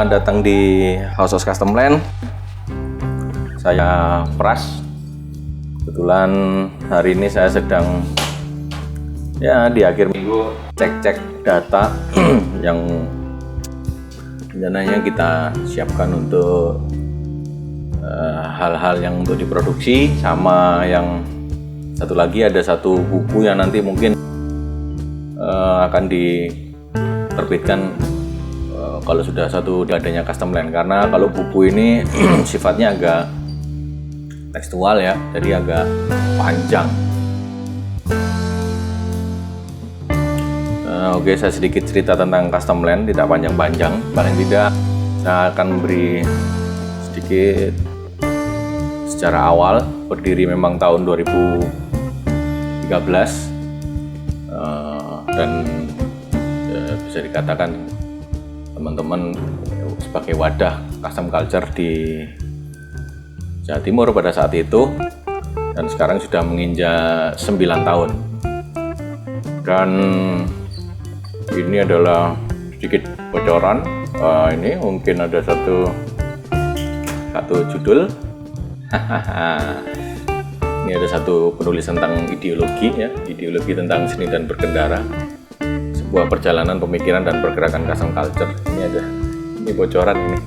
Selamat datang di House of Custom Land. Saya Pras. Kebetulan hari ini saya sedang di akhir minggu cek-cek data yang rencananya kita siapkan untuk hal-hal yang untuk diproduksi, sama yang satu lagi ada satu buku yang nanti mungkin akan diterbitkan kalau sudah satu adanya custom land, karena kalau buku ini sifatnya agak tekstual ya, jadi agak panjang. Oke, saya sedikit cerita tentang custom land, tidak panjang-panjang. Paling tidak saya akan memberi sedikit secara awal. Berdiri memang tahun 2013 dan bisa dikatakan teman-teman sebagai wadah custom culture di Jawa Timur pada saat itu, dan sekarang sudah menginjak 9 tahun. Dan ini adalah sedikit bocoran. Ini mungkin ada satu judul. Ini ada satu penulisan tentang ideologi ya, ideologi tentang seni dan berkendara, sebuah perjalanan pemikiran dan pergerakan custom culture. Ini bocoran ini,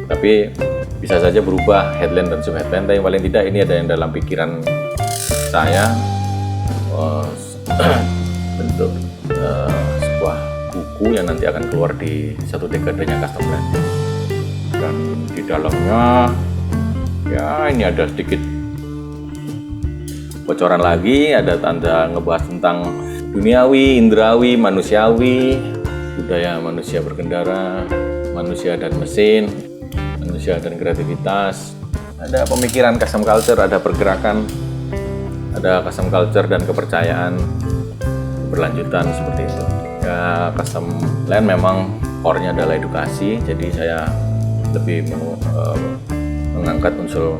tapi bisa saja berubah headline dan subheadline, tapi paling tidak ini ada yang dalam pikiran saya, bentuk sebuah buku yang nanti akan keluar di satu dekadenya custom land. Dan di dalamnya ya ini ada sedikit bocoran lagi, ada tanda ngebahas tentang duniawi, indrawi, manusiawi, budaya manusia berkendara, manusia dan mesin, manusia dan kreativitas. Ada pemikiran custom culture, ada pergerakan, ada custom culture dan kepercayaan berlanjutan seperti itu. Ya, custom land memang core-nya adalah edukasi, jadi saya lebih mengangkat unsur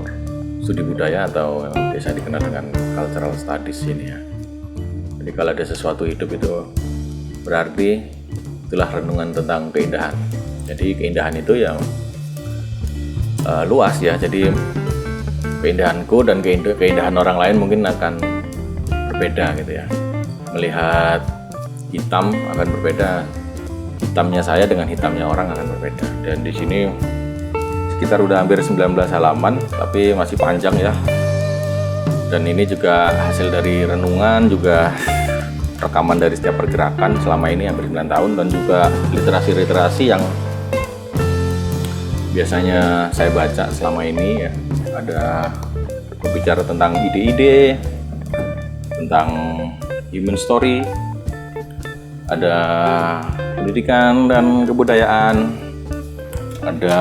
studi budaya atau yang biasa dikenal dengan cultural studies ini ya. Jadi kalau ada sesuatu hidup itu berarti itulah renungan tentang keindahan. Jadi keindahan itu yang luas ya. Jadi keindahanku dan keindahan orang lain mungkin akan berbeda gitu ya. Melihat hitam akan berbeda. Hitamnya saya dengan hitamnya orang akan berbeda. Dan di sini sekitar udah hampir 19 halaman, tapi masih panjang ya. Dan ini juga hasil dari renungan, juga rekaman dari setiap pergerakan selama ini hampir 9 tahun, dan juga literasi-literasi yang biasanya saya baca selama ini ya. Ada berbicara tentang ide-ide, tentang human story, ada pendidikan dan kebudayaan, ada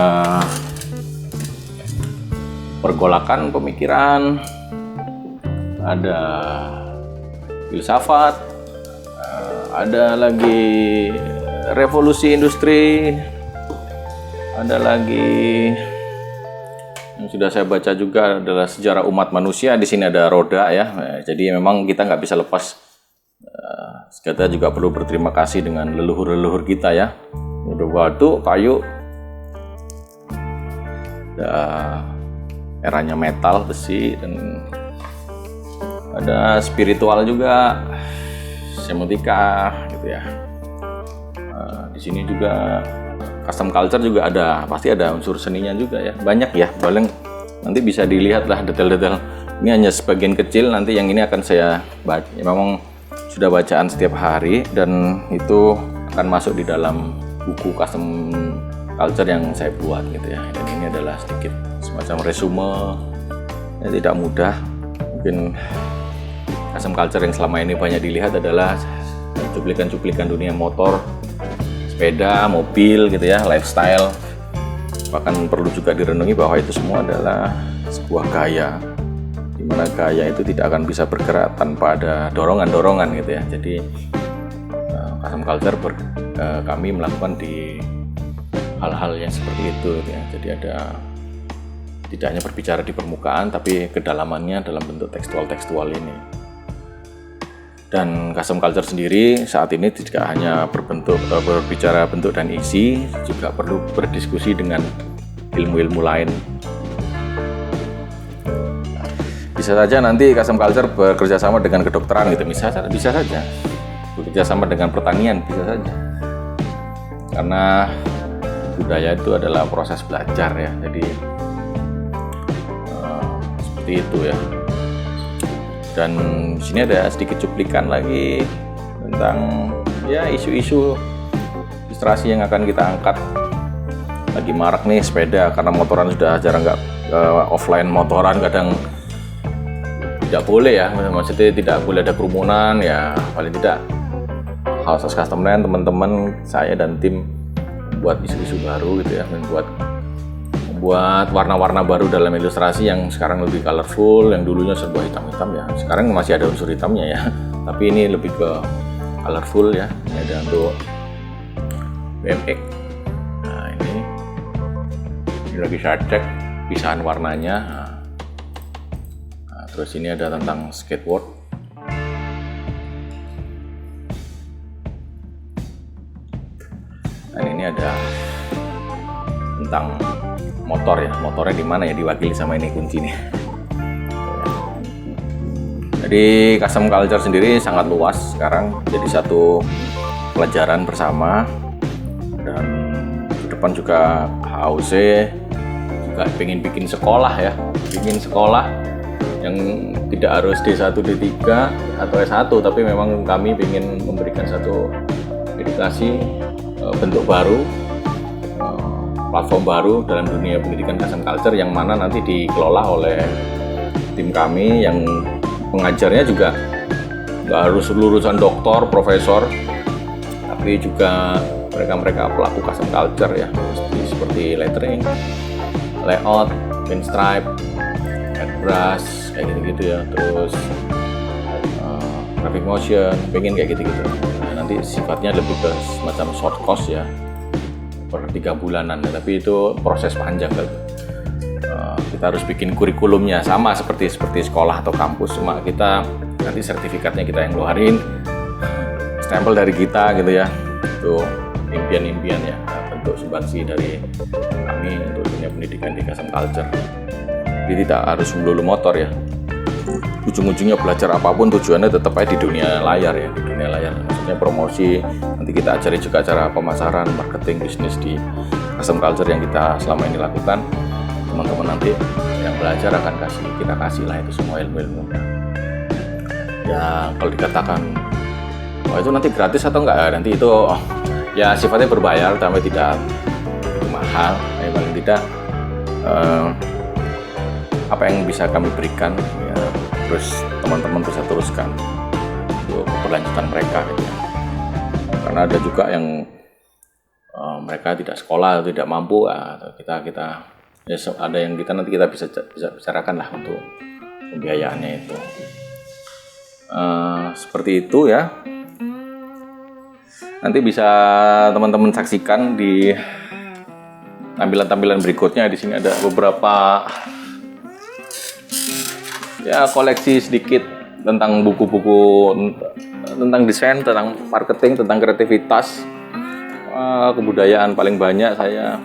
pergolakan pemikiran, ada filsafat, ada lagi revolusi industri, ada lagi yang sudah saya baca juga adalah sejarah umat manusia. Di sini ada roda ya, jadi memang kita nggak bisa lepas. Kita juga perlu berterima kasih dengan leluhur-leluhur kita ya. Udah batu, kayu, eranya metal, besi, dan ada spiritual juga, semotika gitu ya. Di sini juga custom culture juga ada, pasti ada unsur seninya juga ya. Banyak ya, paling nanti bisa dilihat lah detail-detail. Ini hanya sebagian kecil, nanti yang ini akan saya baca. Ya, memang sudah bacaan setiap hari, dan itu akan masuk di dalam buku custom culture yang saya buat gitu ya. Dan ini adalah sedikit semacam resume yang tidak mudah. Mungkin custom culture yang selama ini banyak dilihat adalah cuplikan-cuplikan dunia motor, sepeda, mobil gitu ya, lifestyle. Bahkan perlu juga direnungi bahwa itu semua adalah sebuah gaya, di mana gaya itu tidak akan bisa bergerak tanpa ada dorongan-dorongan gitu ya. Jadi custom culture kami melakukan di hal-hal yang seperti itu gitu ya. Jadi ada tidak hanya berbicara di permukaan, tapi kedalamannya dalam bentuk tekstual-tekstual ini. Dan custom culture sendiri saat ini tidak hanya berbicara bentuk dan isi, juga perlu berdiskusi dengan ilmu-ilmu lain. Bisa saja nanti custom culture bekerja sama dengan kedokteran gitu, bisa saja. Bekerja sama dengan pertanian, bisa saja. Karena budaya itu adalah proses belajar ya, jadi seperti itu ya. Dan di sini ada sedikit cuplikan lagi tentang ya isu-isu ilustrasi yang akan kita angkat. Lagi marak nih sepeda, karena motoran sudah jarang nggak offline motoran, kadang tidak boleh ya, maksudnya tidak boleh ada kerumunan ya. Paling tidak House of Custom Land, teman-teman saya dan tim buat isu-isu baru gitu ya, membuat warna-warna baru dalam ilustrasi yang sekarang lebih colorful, yang dulunya serba hitam-hitam ya, sekarang masih ada unsur hitamnya ya, tapi ini lebih ke colorful ya. Ini ada untuk BMX. Nah ini lagi saya cek pisahan warnanya. Nah, terus ini ada tentang skateboard. Nah ini ada tentang motor ya, motornya di mana ya, diwakili sama ini kunci nih. Jadi custom culture sendiri sangat luas sekarang, jadi satu pelajaran bersama. Dan ke depan juga HOC juga pengen bikin sekolah ya, bikin sekolah yang tidak harus D1, D3 atau S1, tapi memang kami ingin memberikan satu edukasi bentuk baru, platform baru dalam dunia pendidikan custom culture, yang mana nanti dikelola oleh tim kami yang pengajarnya juga nggak harus lulusan doktor, profesor, tapi juga mereka pelaku custom culture ya, seperti lettering, layout, pinstripe, airbrush, kayak gitu-gitu ya, terus graphic motion, pengen kayak gitu-gitu. Nah, nanti sifatnya lebih ke semacam short course ya, per 3 bulanan ya, tapi itu proses panjang kan. Kita harus bikin kurikulumnya sama seperti sekolah atau kampus, cuma kita nanti sertifikatnya kita yang keluarin, stempel dari kita gitu ya. Itu impian-impian ya, bentuk sumbangsi dari kami untuk dunia pendidikan di custom culture. Jadi tidak harus melulu motor ya, ujung-ujungnya belajar apapun tujuannya tetap aja di dunia layar ya, di dunia layar. Maksudnya promosi, nanti kita ajari juga cara pemasaran, marketing, bisnis di custom culture yang kita selama ini lakukan. Teman-teman nanti yang belajar akan kita kasih lah itu semua ilmu-ilmu. Ya kalau dikatakan itu nanti gratis atau enggak, nanti itu ya sifatnya berbayar, tapi tidak mahal. Ya, paling tidak apa yang bisa kami berikan ya, terus teman-teman bisa teruskan untuk keberlanjutan mereka gitu ya. Karena ada juga yang mereka tidak sekolah atau tidak mampu, kita ya, ada yang nanti kita bisa bicarakan lah untuk pembiayaannya itu. Seperti itu ya. Nanti bisa teman-teman saksikan di tampilan-tampilan berikutnya. Di sini ada beberapa ya koleksi sedikit tentang buku-buku tentang desain, tentang marketing, tentang kreativitas, kebudayaan paling banyak saya.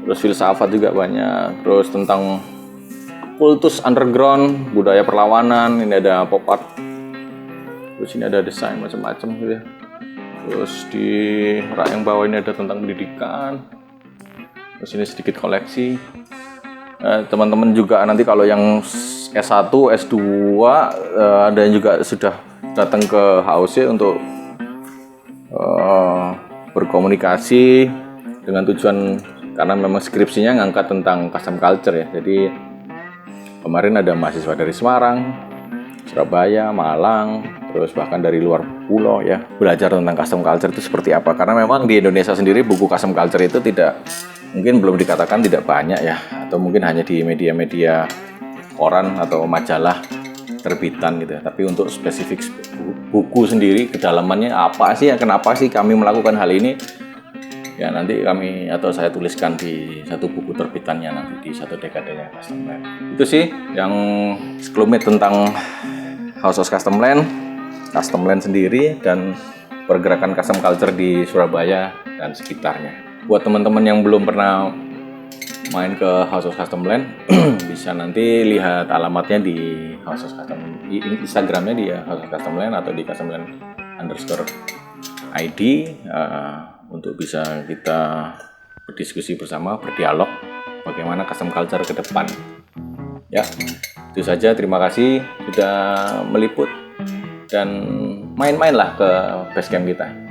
Terus filsafat juga banyak, terus tentang kultus underground, budaya perlawanan, ini ada pop art, terus ini ada desain macam-macam gitu ya. Terus di rak yang bawah ini ada tentang pendidikan, terus ini sedikit koleksi. Teman-teman juga nanti kalau yang S1, S2 ada yang juga sudah datang ke HOC untuk berkomunikasi dengan tujuan, karena memang skripsinya ngangkat tentang custom culture ya. Jadi kemarin ada mahasiswa dari Semarang, Surabaya, Malang, terus bahkan dari luar pulau ya, belajar tentang custom culture itu seperti apa. Karena memang di Indonesia sendiri buku custom culture itu mungkin belum dikatakan tidak banyak ya, atau mungkin hanya di media-media koran atau majalah terbitan gitu ya. Tapi untuk spesifik buku sendiri, kedalamannya apa sih ya, kenapa sih kami melakukan hal ini, ya nanti kami atau saya tuliskan di satu buku terbitannya nanti di satu dekadenya Custom Land. Itu sih yang sekelumit tentang House of Custom Land. custom land sendiri dan pergerakan custom culture di Surabaya dan sekitarnya. Buat teman-teman yang belum pernah main ke House of Custom Land, bisa nanti lihat alamatnya di House of Custom, di Instagramnya di House of Custom Land atau di customland_id, untuk bisa kita berdiskusi bersama, berdialog bagaimana custom culture ke depan. Ya, itu saja. Terima kasih sudah meliput dan main-mainlah ke basecamp kita.